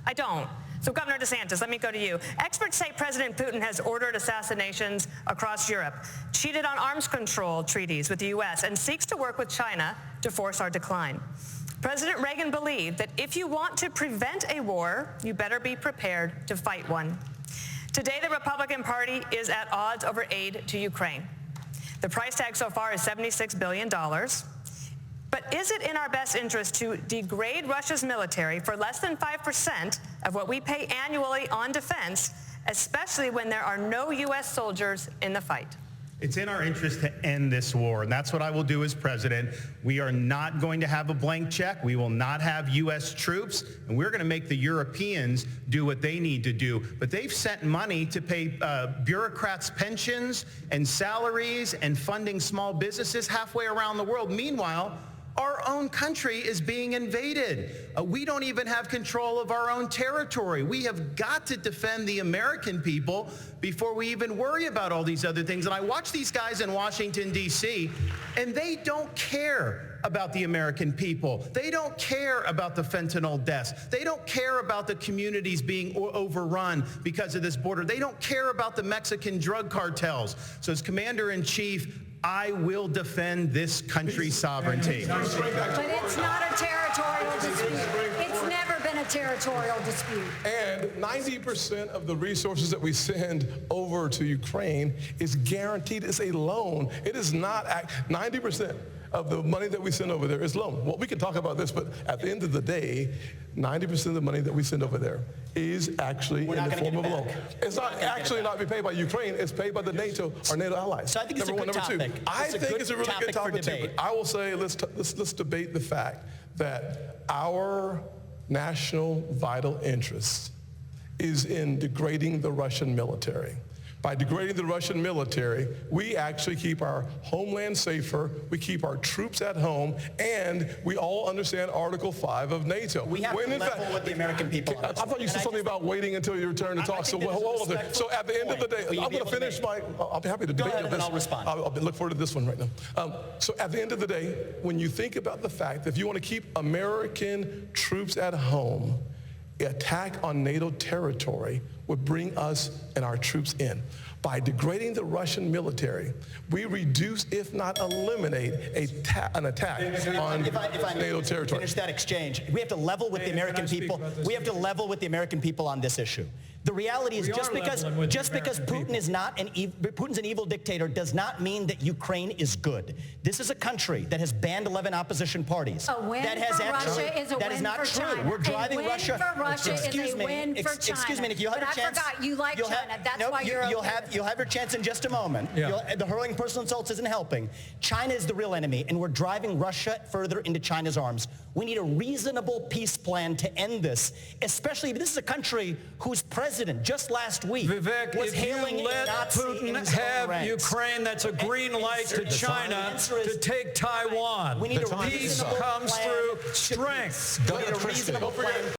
I don't. So Governor Desantis, let me go to you. Experts say President Putin has ordered assassinations across Europe, cheated on arms control treaties with the U.S., and seeks to work with China to force our decline. President Reagan believed that if you want to prevent a war, you better be prepared to fight one. Today, the Republican Party is at odds over aid to Ukraine. The price tag so far is $76 billion. But is it in our best interest to degrade Russia's military for less than 5% of what we pay annually on defense, especially when there are no U.S. soldiers in the fight? It's in our interest to end this war, and that's what I will do as president. We are not going to have a blank check. We will not have U.S. troops, and we're going to make the Europeans do what they need to do. But they've sent money to pay bureaucrats' pensions and salaries and funding small businesses halfway around the world. Meanwhile, our own country is being invaded. We don't even have control of our own territory. We have got to defend the American people before we even worry about all these other things. And I watch these guys in Washington, D.C., and they don't care about the American people. They don't care about the fentanyl deaths. They don't care about the communities being overrun because of this border. They don't care about the Mexican drug cartels. So as Commander-in-Chief, I will defend this country's sovereignty. But it's not a territorial dispute. It's never been a territorial dispute. And 90% of the resources that we send over to Ukraine is guaranteed as a loan. It is not 90% of the money that we send over there is loan. Well, we can talk about this, but at the end of the day, 90% of the money that we send over there is actually in the form of a loan. It's not actually not be paid by Ukraine, it's paid by the NATO, our NATO allies. So I think it's a good topic. I think it's a really good topic too, but I will say let's debate the fact that our national vital interest is in degrading the Russian military. By degrading the Russian military, we actually keep our homeland safer, we keep our troops at home, and we all understand Article 5 of NATO. We have to level with the American people. I thought you said something about waiting until your turn to talk. So hold on. So at the end of the day, I'm going to finish I'll be happy to debate this. And I'll respond. I'll look forward to this one right now. So at the end of the day, when you think about the fact that if you want to keep American troops at home, attack on NATO territory would bring us and our troops in. By degrading the Russian military, we reduce, if not eliminate, an attack on NATO territory. Finish that exchange. We have to level with the American people. We have to level with the American people on this issue. The reality is just because Putin's an evil dictator does not mean that Ukraine is good. This is a country that has banned 11 opposition parties. A win that has for actually, Russia is a that win is not for true. China. We're driving Russia. A win for Russia is a win for China. Excuse me, Nick, you'll have a chance. I forgot you like China. That's why you'll have your chance in just a moment. Yeah. The hurling personal insults isn't helping. China is the real enemy, and we're driving Russia further into China's arms. We need a reasonable peace plan to end this, especially this is a country whose president just last week Vivek, was if hailing you let Nazi Putin have Ukraine, that's a green light to China to take Taiwan. We need a Peace reasonable comes plan through strength. We need a reasonable plan.